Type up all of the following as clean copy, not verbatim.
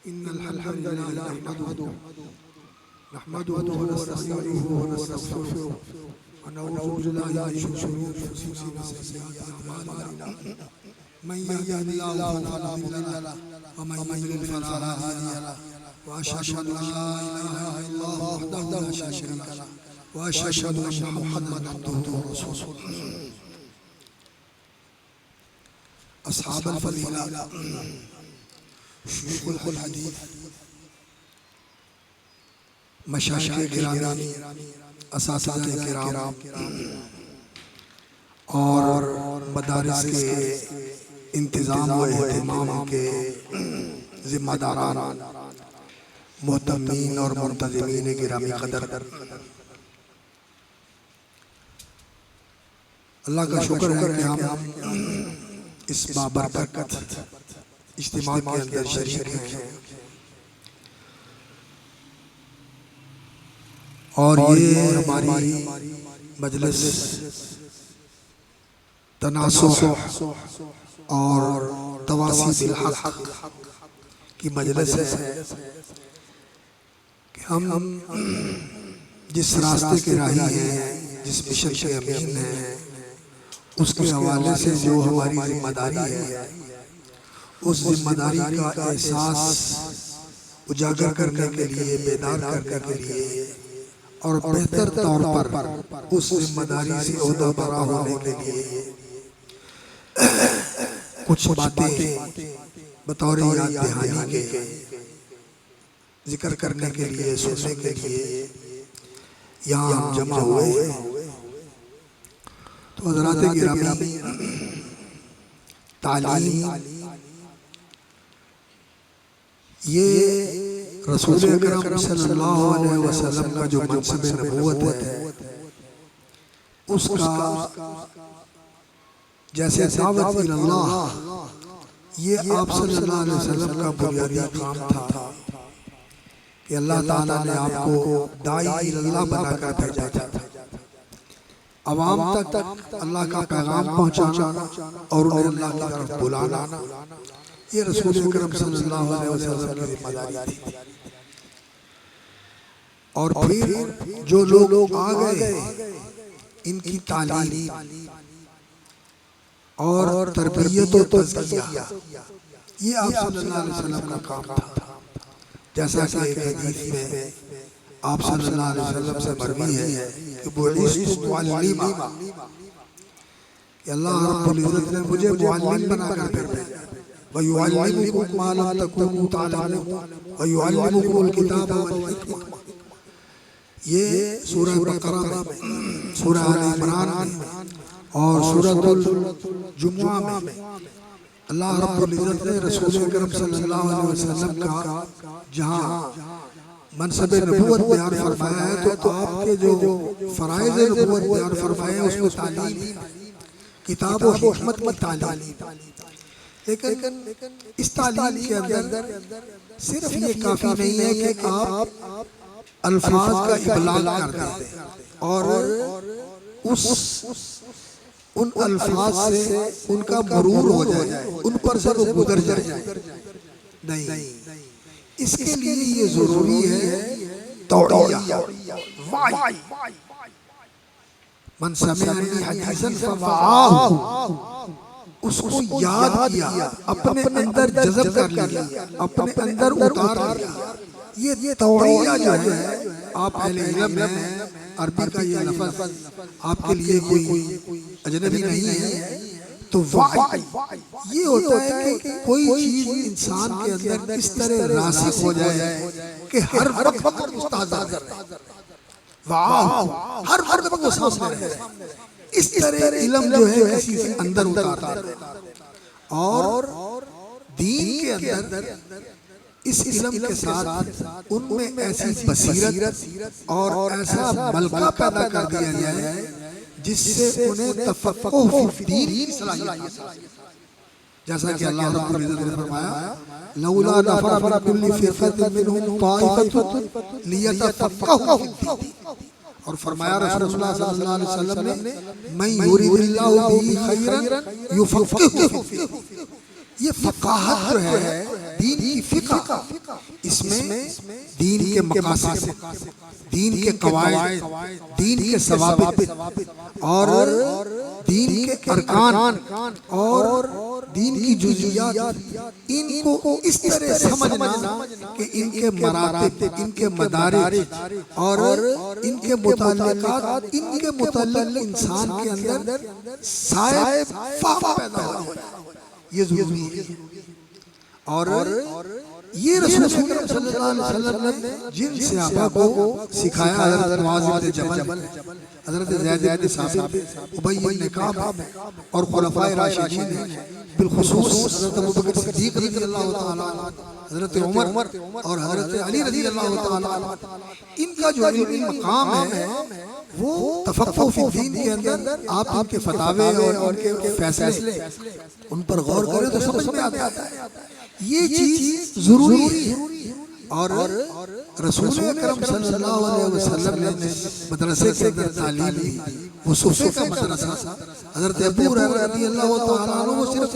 إن الحمد لله نحمده ونستعينه ونستغفره ونعوذ بالله من شرور أنفسنا وسيئات أعمالنا من يهده الله فلا مضل له ومن يضلل فلا هادي له وأشهد أن لا إله إلا الله وحده لا شريك له وأشهد أن محمدا عبده ورسوله. أصحاب الفضيلة، شيوخ الحدیث، مشائخ گرامی، اساتذہ کرام اور مدارس کے انتظام و اہتمام کے ذمہ داران، محتمین اور منتظمین گرامی قدر، اللہ کا شکر ہے کہ ہم اس بابرکت اجتماع کے اندر شریک ہیں اور یہ ہماری مجلس تناصح اور تواصی بالحق کی مجلس ہے کہ ہم جس راستے کے راہی ہیں، جس مشن کے امین ہیں، اس کے حوالے سے جو ہماری ذمہ داری ہے، اس ذمہ داری کا احساس اجاگر کرنے کے لیے، بیدار کرنے کے لیے اور بہتر طور پر اس ذمہ داری سے عہدہ برا ہونے کے لیے کچھ باتیں بطور یاد دہانی کے ذکر کرنے کے لیے، سننے کے لیے یہاں ہم جمع ہوئے. تو حضرات گرامی، تعلیم یہ رسول اکرم صلی اللہ علیہ وسلم کا جو منصب نبوت ہے، اس کا جیسے دعوت اللہ، یہ آپ صلی اللہ علیہ وسلم کا بنیادی کام تھا کہ اللہ تعالیٰ نے آپ کو داعی اللہ بنا کر بھیجا تھا، عوام تک اللہ کا پیغام پہنچانا اور انہیں اللہ کی طرف بلانا. یہ رسول اکرم صلی اللہ علیہ وسلم کی ذمہ داری تھی. اور پھر جو لوگ آ گئے، ان کی تعلیم اور تربیت و تزکیہ، یہ آپ صلی اللہ علیہ وسلم کا کام تھا. جیسا کہ ایک حدیث میں آپ صلی اللہ علیہ وسلم سے مروی ہے کہ بعثت معلما، کہ اللہ رب العزت نے مجھے معلم بنا کر بھیجا. وَيُعَلِّمُكُمْ مَا لَمْ تَكُونُوا تَعْلَمُونَ وَيُعَلِّمُكُمُ الْكِتَابَ وَالْحِكْمَةَ. یہ سورہ بقرہ میں، سورہ آل عمران میں اور سورۃ الجمعہ میں اللہ رب العزت نے رسول اکرم صلی اللہ علیہ وسلم کا جہاں منصب نبوت بیان فرمایا ہے، تو آپ کے جو فرائض نبوت بیان فرمائے ہیں، اس میں تعلیم، کتاب و حکمت کی تعلیم. لیکن اس تعلیم کے اندر صرف یہ کافی نہیں ہے کہ آپ الفاظ کا ابلاغ کر دیں اور ان الفاظ سے ان کا مرور ہو جائے، ان پر سے گزر جائے. نہیں، اس کے لیے یہ ضروری ہے توعیہ، وعی. من سمعنی حدیثا فوعاہ، اس کو یاد کیا، اپنے اندر جذب کر لیا، اپنے اندر اتار لیا. یہ توعیہ جو ہے، آپ اہل علم ہیں، عربی کا یہ لفظ آپ کے لیے کوئی اجنبی نہیں ہے. تو وعی یہ ہوتا ہے کہ کوئی چیز انسان کے اندر اس طرح راسخ ہو جائے کہ ہر وقت مستحضر رہے، ہر وقت وہ سامنے رہے. اس طرح علم جو ہے کسی کے اندر اتار دے. اور دین کے اندر اس علم کے ساتھ ان میں ایسی بصیرت اور ایسا ملکہ پیدا کر دیا جائے جس سے انہیں تفقہ فی الدین کی صلاحیت. جیسا کہ اللہ رب العزت نے فرمایا لولا نفر من كل فرقة منهم طائفة ليتفقهوا في الدين. اور فرمایا رسول اللہ صلی اللہ علیہ وسلم نے من يريد الله به خيرا يفقهه في الدين. یہ فقاہت جو ہے دین کی فقہ، اس میں دین کے مقاصد، دین کے قواعد، دین کے ضوابط اور دین کے ارکان اور دین کی جزئیات، ان کو اس طرح سمجھنا کہ ان کے مراتب، ان کے مدارج اور ان کے متعلقات، ان کے متعلق انسان کے اندر صاحب فہم پیدا ہو، یہ ضروری ہے۔ اور یہ رسول اکرم صلی اللہ علیہ وسلم نے جن صحابہ کو سکھایا، حضرت معاذ بن جبل، حضرت زید بن ثابت، ابی بن کعب اور خلفائے راشدین، بالخصوص حضرت ابوبکر صدیق رضی اللہ تعالیٰ عنہ، حضرت عمر اور حضرت علی رضی اللہ تعالیٰ عنہ، ان کا جو علمی مقام ہے وہ تفقہ فی الدین کے اندر آپ ان کے فتاوے اور ان کے فیصلے ان پر غور کریں تو سمجھ میں آتا ہے یہ چیز ضروری ہے۔ اور رسول اکرم صلی اللہ علیہ وسلم نے مدرسے کے اندر تعلیم دی، وہ صوفے کا مدرسہ، حضرت ابو ہریرہ رضی اللہ تعالیٰ عنہ وہ صرف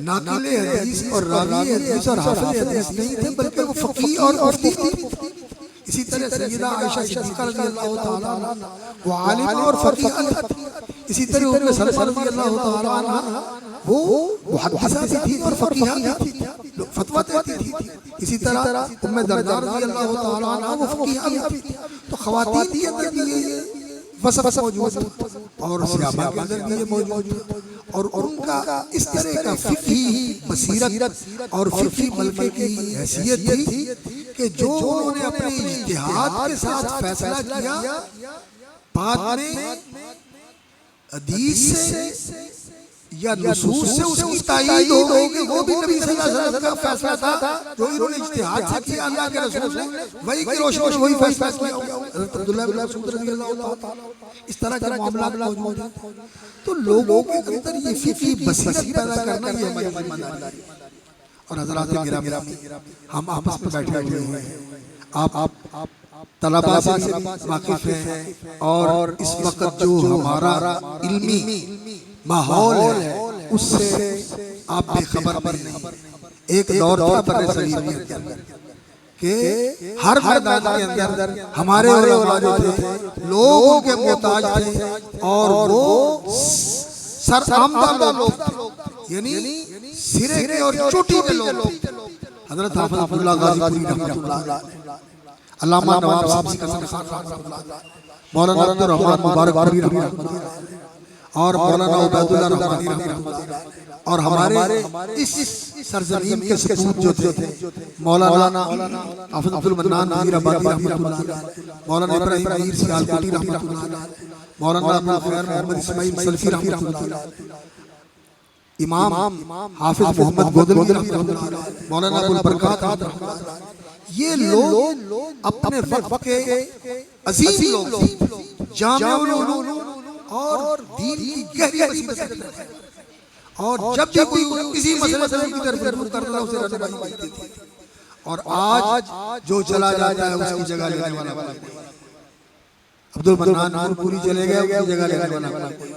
ناقل حدیث اور راوی حدیث اور حافظ حدیث نہیں تھے، بلکہ وہ فقیہ اور مفتی تھے۔ اسی طرح سیدہ عائشہ صدیقہ رضی اللہ تعالیٰ عنہ وہ عالمہ اور فقیہ تھی۔ اسی طرح ام سلمہ رضی اللہ تعالیٰ عنہ وہ محدثہ بھی تھی اور فقیہ بھی تھی، فتویٰ دیتی تھی۔ اسی طرح ام درداء رضی اللہ تعالیٰ عنہ وہ فقیہ بھی تھی۔ تو خواتین کے اندر بھی یہ وصف موجود اور صحابہ کے اندر بھی یہ موجود اور ان کا اس طرح کا فقہی بصیرت اور فقہی ملکہ کی حیثیت تھی کہ جو انہوں نے اپنے اجتہاد کے ساتھ فیصلہ کیا، بعد میں حدیث سے یا نصوص سے اس کی تائید ہو گئی کہ وہ بھی نبی صلی اللہ علیہ وسلم کا فیصلہ تھا جو انہوں نے اجتہاد سے کیا، اللہ کے رسول نے وہی کی روشنی میں وہی فیصلہ کیا۔ حضرت عبداللہ بن مسعود رضی اللہ تعالیٰ اس طرح کے معاملات موجود ہیں۔ تو لوگوں کے اندر یہ فقہی بصیرت پیدا کرنا یہ ہماری ذمہ داری ہے۔ اور حضرات گرامی، ہم آپس میں بیٹھے ہوئے ہیں، آپ طلباء سے واقف ہیں اور اس وقت جو ہمارا علمی ماحول ہے اس سے آپ بے خبر نہیں۔ ایک دور تھا برِ صغیر کے اندر کہ ہر میدان کے اندر ہمارے علماء جو تھے لوگوں کے محتاج تھے اور وہ سرآمدہ لوگ تھے، یعنی سرے کے اور چوٹی کے لوگ تھے۔ حضرت حافظ عبداللہ غازی پوری رحمۃ اللہ علیہ، علامہ نواب صاحب کا رحمۃ اللہ علیہ، مولانا عبد الرحمن مبارک پوری رحمۃ اللہ علیہ اور مولانا عبید اللہ رحمانی رحمۃ اللہ اور ہمارے اس سرزمین کے سپوت جو تھے مولانا حافظ عبد المنان میر آبادی رحمۃ اللہ علیہ، مولانا ابراہیم میر سیالکوٹی رحمۃ اللہ علیہ، مولانا ابو خیر محمد اسماعیل سلفی رحمۃ اللہ علیہ، امام حافظ محمد گودلوی رحمۃ اللہ علیہ، مولانا ابو البرکات رحمۃ اللہ علیہ۔ یہ لوگ اپنے وقت کے عظیم لوگ تھے، جامع العلوم اور دین کی گہری بصیرت رکھتے تھے، اور جب بھی کوئی کسی مسئلے سے کی طرف رجوع کرتا ہے اسے رہنمائی دیتے تھے۔ اور آج جو چلا جاتا ہے اس کی جگہ لینے والا کوئی، عبد المنان پوری چلے گئے اس کی جگہ لینے والا کوئی،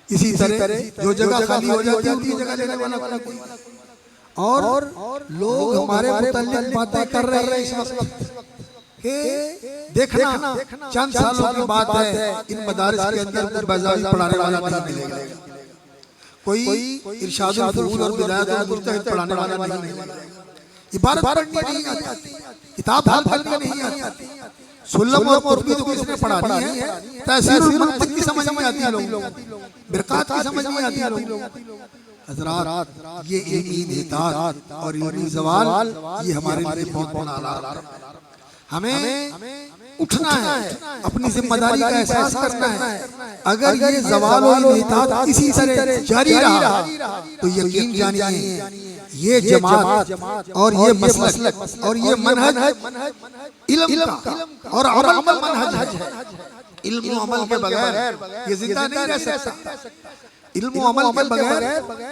اسی طرح جو جگہ خالی ہو جاتی ہے اس کی جگہ لینے والا کوئی، اور لوگ ہمارے متعلق باتیں کر رہے ہیں اس وقت کہ دیکھنا چند سالوں کی بات ہے ان مدارس کے اندر کوئی بیضاوی پڑھانے والا نہیں ملے گا، کوئی ارشاد الفنون اور بدایت المجتہد پڑھانے والا نہیں ملے گا، عبارت پڑھنی نہیں آتی، کتاب حل کرنی نہیں آتی، سلم اور قربی تو کس نے پڑھانی ہے، تحصیل المنطق کی سمجھ نہیں آتی لوگوں کو، برکات کی سمجھ نہیں آتی لوگوں کو۔ حضرات یہ علمی انحطاط اور علمی زوال یہ ہمارے لیے بہت بڑا علامہ ہے۔ ہمیں اٹھنا ہے، اپنی ذمہ داری کا احساس کرنا ہے۔ اگر یہ زوال و انحطاط اسی طرح جاری رہا تو یقین جانیے یہ جماعت اور یہ مسلک اور یہ منہج علم کا اور عمل منہج ہے۔ علم و عمل کے بغیر یہ زندہ نہیں رہ سکتا۔ علم و عمل کے بغیر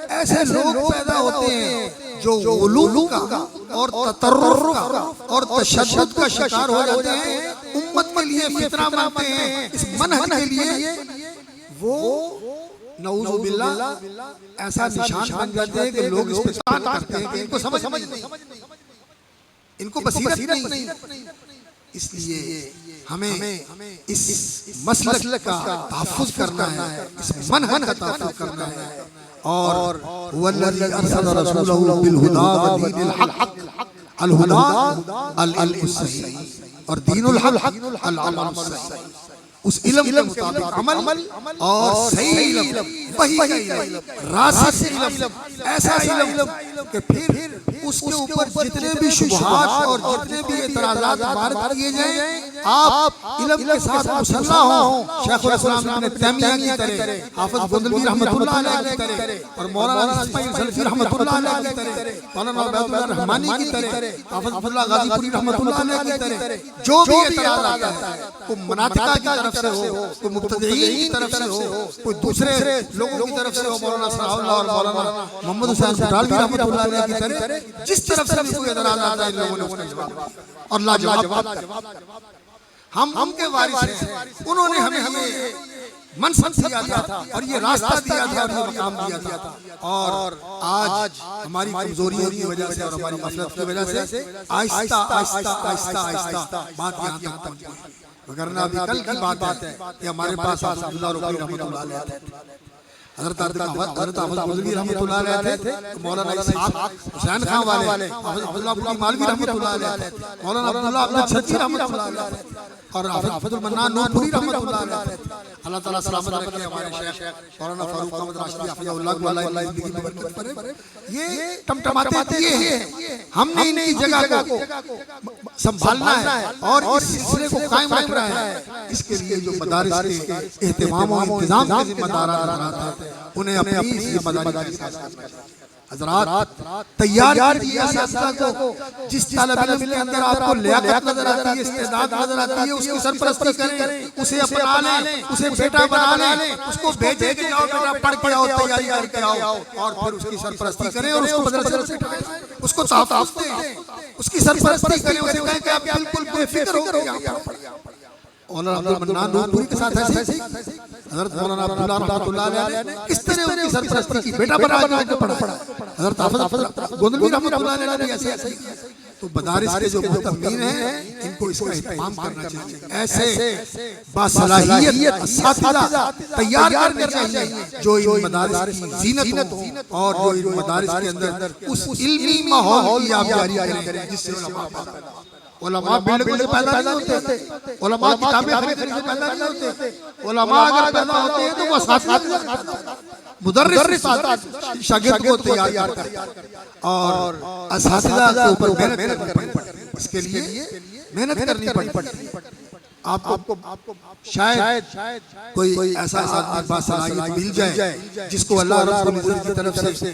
ایسے لوگ پیدا ہوتے ہیں جو غلو کا اور تطرف کا اور تشدد کا شکار ہو جاتے ہیں، امت کے لیے فتنہ بنتے ہیں، اس منہج کے لیے وہ نعوذ باللہ ایسا نشان بن جاتے ہیں کہ لوگ اس پہ تان کرتے ہیں کہ ان کو سمجھ نہیں، ان کو بصیرت نہیں۔ اس لیے ہمیں اس مسلک کا تحفظ کرنا ہے، اس منہج کا تحفظ کرنا ہے، اور والذی ارسل رسولہ بالہدی ودین الحق، الہدی العلم الصحیح، اور دین الحق العمل الصحیح، اس علم کے مطابق عمل اور صحیح علم، وہی کا علم، راسخ علم، ایسا علم کہ پھر اس کے اوپر جتنے بھی شبہات اور جتنے بھی اعتراضات وارد کیے جائیں آپ علم کے ساتھ مسلح ہوں، شیخ الاسلام ابن تیمیہ کی طرح، حافظ گندلوی رحمۃ اللہ علیہ کی طرح، اور مولانا اسماعیل سلفی رحمۃ اللہ علیہ کی طرح، مولانا عبید اللہ الرحمانی کی طرح، حافظ عبداللہ غازی پوری رحمۃ اللہ علیہ کی طرح، جو بھی اعتراض آتا ہے کوئی مناطقہ کی طرف سے ہو، کوئی مبتدعین کی طرف سے ہو، کوئی دوسرے لوگوں کی طرف سے ہو، مولانا ثناء اللہ اور مولانا محمد حسین بٹالوی رحمۃ اللہ علیہ کی طرح، جس طرف سے بھی کوئی اعتراض آتا ہے ان لوگوں نے اس کا جواب اور لاجواب۔ ہم ان کے وارث ہیں، انہوں نے ہمیں منصب دیا تھا اور یہ راستہ دیا تھا اور یہ مقام دیا تھا، اور آج ہماری کمزوریوں کی وجہ سے اور ہماری غفلت کی وجہ سے آہستہ آہستہ آہستہ آہستہ بات یہاں تک پہنچی ہے۔ وگرنہ ابھی کل کی بات ہے کہ ہمارے پاس حافظ عبداللہ رکوی رحمۃ اللہ علیہ تھے، حضرت حافظ گندلوی رحمۃ اللہ علیہ تھے، مولانا اسحاق حسین خان والے، حافظ عبداللہ بن مالوی رحمۃ اللہ علیہ تھے، مولانا عبداللہ عبد چھتی رحمۃ اللہ علیہ تھے، اور حافظ المنان نور پوری رحمۃ اللہ علیہ تھے۔ اللہ تعالیٰ سلامت رکھے ہمارے شیخ مولانا فاروق احمد راشدی حفظہ اللہ کو اللہ زندگی میں برکت کرے۔ یہ ٹمٹماتے دیے ہیں، ہم نے ان کی جگہ کو سنبھالنا ہے اور اس سلسلے کو قائم رکھنا ہے۔ اس کے لیے جو مدارس کے اہتمام و انتظام کے ذمہ داران حضرات ہیں انہیں اپنی ذمہ داری کے ساتھ کرنا ہے۔ حضرات تیار کیجیے اساتذہ کو، جس طالب علم کے اندر آپ کو لیاقت نظر آتی ہے، استعداد نظر آتی ہے، اس کی سرپرستی کریں، اسے اپنا لیں، اسے بیٹا بنا لیں، اس کو بھیجیں کہ جاؤ بیٹا پڑھ کے آؤ، تیاری کر کے آؤ، اور پھر اس کی سرپرستی کریں اور اس کو مدرسے میں بٹھائیں، اس کو تحفظ دیں، اس کی سرپرستی کریں، اسے کہیں کہ آپ بالکل بے فکر ہو کے یہاں پر پڑھیں۔ مولانا عبد المنان نور پوری کے ساتھ ایسے ہی حضرت مولانا عبداللہ رحمۃ اللہ علیہ نے کس طرح ان کی سرپرستی کی، بیٹا بنا کے پڑھا، حضرت حافظ گندلوی رحمۃ اللہ علیہ نے ایسے ایسے۔ تو مدارس کے جو مہتمین ہیں ان کو اس کا اہتمام کرنا چاہیے، ایسے باصلاحیت اساتذہ تیار کرنے چاہیے جو ان مدارس کی زینت ہو اور جو ان مدارس کے اندر اس علمی ماحول کی آپ جاری کریں جس سے علماء پیدا ہوں۔ علماء بلڈنگوں سے پیدا نہیں ہوتے، علماء کتابیں خریدنے سے پیدا نہیں ہوتے، علماء اگر پیدا ہوتے ہیں تو وہ اساتذہ مدرس شاگرد کو تیار کرتے ہیں، اور اساتذہ کے اوپر محنت کرنی پڑتی ہے، اس کے لیے محنت کرنی پڑتی ہے۔ آپ کو شاید کوئی ایسا آدمی باصلاحیت مل جائے جس کو اللہ رب العزت کی طرف سے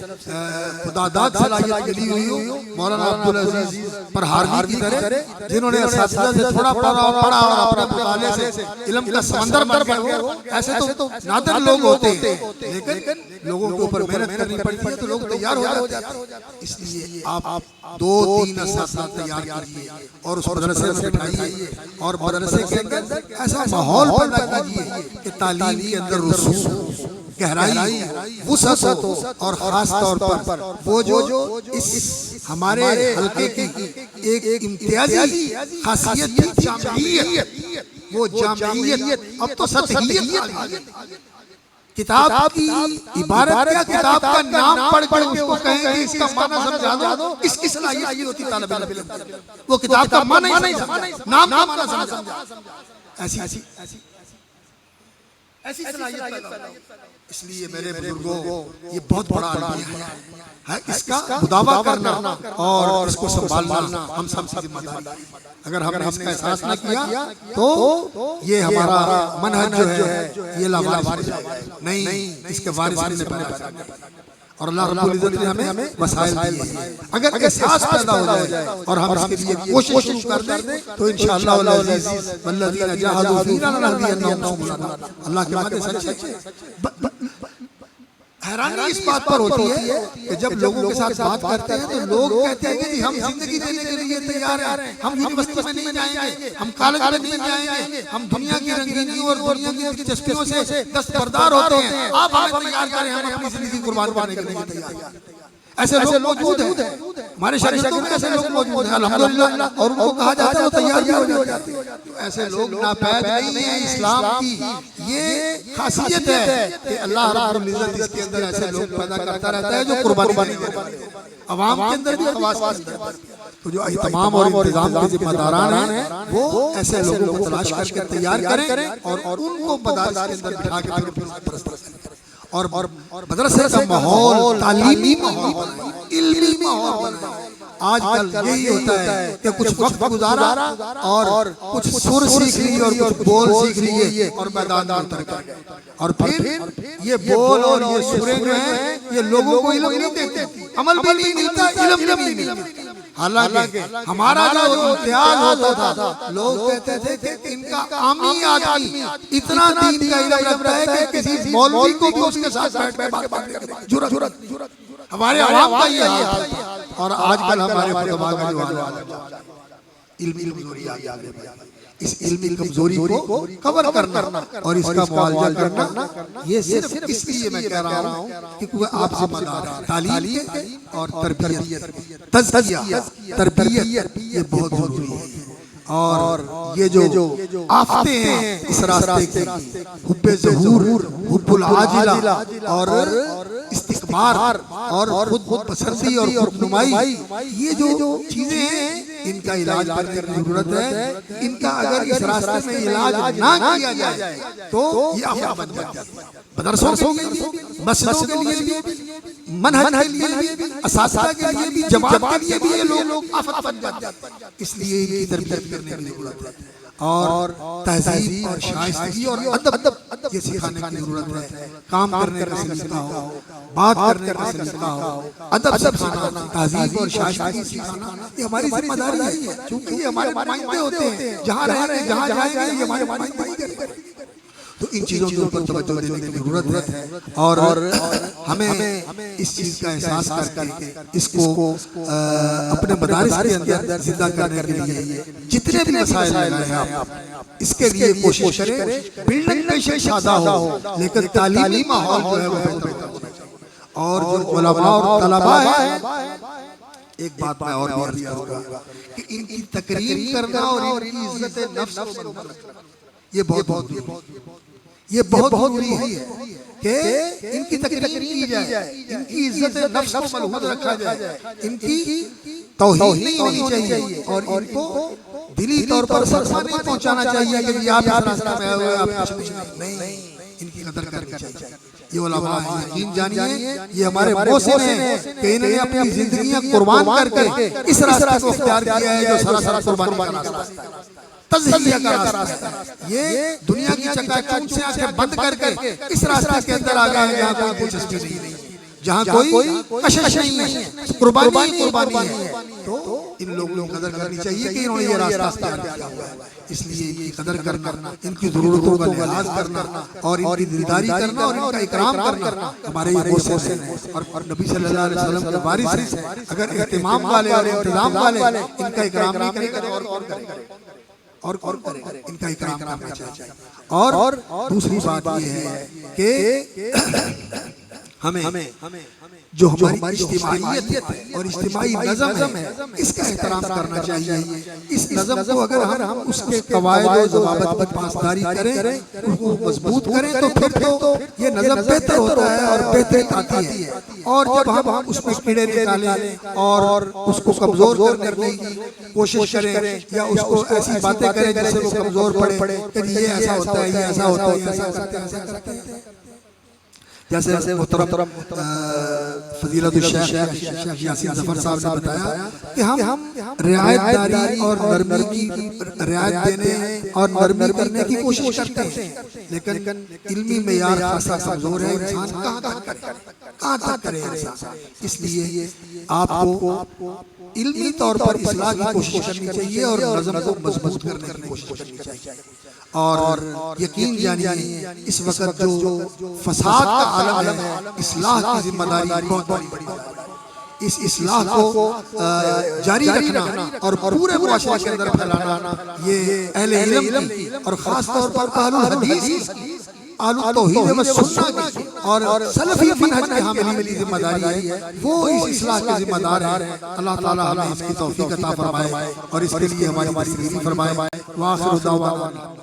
خداداد صلاحیت ملی ہوئی ہو، مولانا عبدالعزیز پرہاروی کی طرح، جنہوں نے اساتذہ سے تھوڑا پڑھا اور اپنے مطالعے سے علم کا سمندر بن گئے ہو، ایسے تو نادر لوگ ہوتے ہیں، لیکن لوگوں کے اوپر محنت کرنی پڑتی ہے تو لوگ تیار ہو جاتے ہیں۔ اس لیے آپ 2-3 اساتذہ تیار کیجیے اور اس مدرسے میں بٹھائیے، اور مدرسے کے اندر ایسا ماحول پیدا کیجیے کہ تعلیم کے اندر رسوخ، گہرائی، وسعت ہو، اور خاص طور پر وہ جو اس ہمارے حلقے کی ایک امتیازی خاصیت تھی، جامعیت، وہ جامعیت اب تو سطحیت، کتاب کی عبارت کیا، کتاب کا نام پڑھ کے اس کو کہیں کہ اس کا معنی سمجھا دو، اس کی صلاحیت ہوتی طالب علم، وہ کتاب کا معنی نہیں سمجھا، نام کا معنی سمجھا، ایسی صلاحیت پیدا ہو۔ اس لیے میرے بزرگوں یہ بہت بڑا عالمیہ ہے، اس کا مداوع کرنا اور اس کو سنبھالنا ہم سب کی ذمہ داری ہے۔ اگر ہم نے اس کا احساس نہ کیا تو یہ ہمارا منہج جو ہے یہ لاوارث نہیں، اس کے وارث ہم نے پیدا کرنا، اور اللہ رب العزت نے ہمیں وسائل دیے ہیں۔ اگر احساس پیدا ہو جائے اور ہم اس کے لیے کوشش شروع کر دیں تو انشاءاللہ العزیز والذین جاہدوا فینا لنہدینہم سبلنا، اللہ کے وعدے سچے۔ حیرانی اس بات پر ہوتی ہے کہ جب لوگوں کے ساتھ بات کرتے ہیں تو لوگ کہتے ہیں کہ ہم زندگی دینے کے لیے تیار ہیں، ہم یونیورسٹی میں نہیں جائیں گے، ہم کالج میں نہیں جائیں گے، ہم دنیا کی رنگینیوں اور دنیا کی دلچسپیوں سے دستبردار ہوتے ہیں، آپ ہمیں تیار کریں، ہم اپنی زندگی قربان کرنے کے لیے تیار ہیں۔ ایسے لوگ موجود ہیں ہمارے شاگردوں میں، ایسے لوگ موجود ہیں الحمدللہ، اور ان کو کہا جاتا ہے وہ تیار بھی ہو جاتے ہیں۔ ایسے لوگ ناپید نہیں ہیں، اسلام کی یہ خاصیت ہے کہ اللہ رب العزت اس کے اندر ایسے لوگ پیدا کرتا رہتا ہے جو قربانی کرتے ہیں، عوام کے اندر بھی، خواص کے اندر بھی۔ تو جو اہتمام اور انتظام کے ذمہ داران ہیں وہ ایسے لوگوں کو تلاش کر کے تیار کریں اور ان کو مدارس کے اندر بٹھا کے پھر پرست کریں، اور مدرسے کا ماحول، تعلیمی ماحول، علمی ماحول بنائیں۔ آج کل یہی ہوتا ہے کہ کچھ وقت گزارا اور کچھ سر سیکھ لی اور کچھ بول سیکھ لیے اور میدان میں اتر گئے، اور پھر یہ بول اور یہ سریں جو ہیں یہ لوگوں کو علم نہیں دیتے، عمل بھی نہیں ملتا، علم بھی نہیں ملتا۔ حالانکہ ہمارا جو امتحان ہوتا تھا لوگ کہتے تھے کہ ان کا عامی آدمی اتنا دین کا علم رکھتا ہے کہ کسی مولوی کو بھی اس کے ساتھ بیٹھ کے بات کرنے کی جرأت۔ ہمارے عوام کا یہ حال تھا، اور آج کل ہمارے فتوا کا جو حال ہے، علمی کمزوری آگے بڑھی۔ اس علمی کمزوری کو کور کرنا اور اس کا معالجہ کرنا، یہ صرف اس لیے میں کہہ رہا ہوں کہ آپ ذمہ دار ہیں تعلیم کے اور تربیت، تزکیہ، تربیت، یہ بہت ضروری ہے۔ اور یہ جو آفتیں ہیں اس راستے کی، حب ظہور، حب العاجلہ اور استکبار اور خود پسندی اور خود نمائی، یہ جو چیزیں ہیں ان کا علاج کرنے کی ضرورت ہے۔ ان کا اگر اس راستے میں علاج نہ کیا جائے تو یہ آفت بن جاتی ہے، مدرسوں کے لیے بھی، مسجدوں کے لیے بھی، منہج کے لیے بھی، اساتذہ کے لیے بھی، جماعت کے لیے بھی، یہ لوگ آفت بن جاتے ہیں۔ اس لیے ان کی تربیت کرنے کی ضرورت ہے، اور تہذیب اور شائستگی اور ادب یہ سکھانے کی ضرورت ہے۔ کام کرنے کا سلیقہ ہو، بات کرنے کا سلیقہ ہو، ادب سکھانا، تہذیب اور شائستگی سکھانا، یہ ہماری ذمہ داری ہے، چونکہ یہ ہمارے نمائندے ہوتے ہیں، جہاں رہیں گے، جہاں جائیں گے، یہ ہمارے نمائندے کریں گے۔ تو ان چیزوں کے اوپر توجہ دینے کی ضرورت ہے، اور ہمیں اس چیز کا احساس کر کے اس کو اپنے مدارس کے اندر زندہ کرنے کے لیے جتنے بھی مسائل ہیں آپ اس کے لیے کوشش کریں۔ بلڈنگ بے سادہ ہو لیکن تعلیمی ماحول جو ہے وہ بہتر ہونا چاہیے۔ اور جو علماء اور طلباء ہیں، ایک بات میں اور بھی عرض کروں گا کہ ان کی تکریم کرنا اور ان کی عزت نفس کو بلند رکھنا یہ بہت ضروری ہے کہ ان کی تکریم کی جائے، ان کی عزت نفس کو ملحوظ رکھا جائے، ان کی توہین نہیں ہونی چاہیے، اور ان کو دلی طور پر صدمہ نہیں پہنچانا چاہیے کہ یہ آپ اس راستہ میں آئے ہوئے آپ کچھ نہیں، ان کی قدر کرنی چاہیے۔ یہ علماء ہیں، یقین جانیے یہ ہمارے محسن ہیں کہ انہوں نے اپنی زندگیاں قربان کر کے اس راستے کو اختیار کیا ہے جو سراسر قربانی کا راستہ ہے، تزکیہ کا راستہ ہے۔ یہ دنیا کی چکا چوند سے آنکھیں بند کر کے اس راستے کے اندر آ گئے ہیں جہاں کوئی دلچسپی نہیں ہے، جہاں کوئی کشش نہیں ہے، قربانی ہے۔ تو ان لوگوں کی قدر کرنی چاہیے کہ انہوں نے یہ راستہ اختیار کیا ہوا ہے، اس لیے ان کی قدر کرنا، ان کی ضرورتوں کا لحاظ کرنا اور ان کی دینداری کرنا اور ان کا اکرام کرنا ہمارے یہ محسن ہیں، اور نبی صلی اللہ علیہ وسلم کے وارث ہیں۔ اگر اہتمام والے اور انتظام والے ان کا اکرام نہیں کریں گے اور کون کرے گا؟ ان کا اکرام کرنا چاہیے۔ اور دوسری بات یہ ہے کہ ہمیں جو ہماری اجتماعیت ہے اور اجتماعی نظم ہے اس کا احترام کرنا چاہیے۔ اس نظم کو اگر ہم اس کے قواعد و ضوابط کی پاسداری کریں، اس کو مضبوط کریں تو پھر تو یہ نظم بہتر ہوتا ہے اور بہتری آتی ہے۔ اور جب ہم اس میں کیڑے نکالیں اور اس کو کمزور کرنے کی کوشش کریں یا اس کو ایسی باتیں کریں جس سے وہ کمزور پڑے کہ یہ ایسا ہوتا ہے، یہ ایسا ہوتا ہے، ایسا کرتے ہیں، جیسے محترم فضیلت الشیخ شیخ یاسین ظفر صاحب نے بتایا کہ ہم رعایت داری اور نرمی کی رعایت دینے اور نرمی کرنے کی کوشش کرتے ہیں، لیکن علمی معیار خاصا کمزور ہے، انسان کہاں تک کرے انسان۔ اس لیے آپ کو علمی طور پر اصلاح کی کوشش کرنی چاہیے اور نظم کو مضبوط کرنے کی کوشش کرنی چاہیے. اور یقین جانیے اس وقت جو فساد کا عالم ہے، اصلاح کی ذمہ داری بہت بڑی ہے. اس اصلاح کو جاری رکھنا اور پورے معاشرے کے اندر پھیلانا یہ اہل علم کی اور خاص طور پر اہل الحدیث کی، اہل التوحید و سنت کی اور سلفی منہج کے حاملین کی ذمہ داری ہے. وہ اس اصلاح کے ذمہ دار ہیں. اللہ تعالی ہمیں اس کی توفیق عطا فرمائے اور اس کے لیے ہماری مدد فرمائے. وآخر دعوانا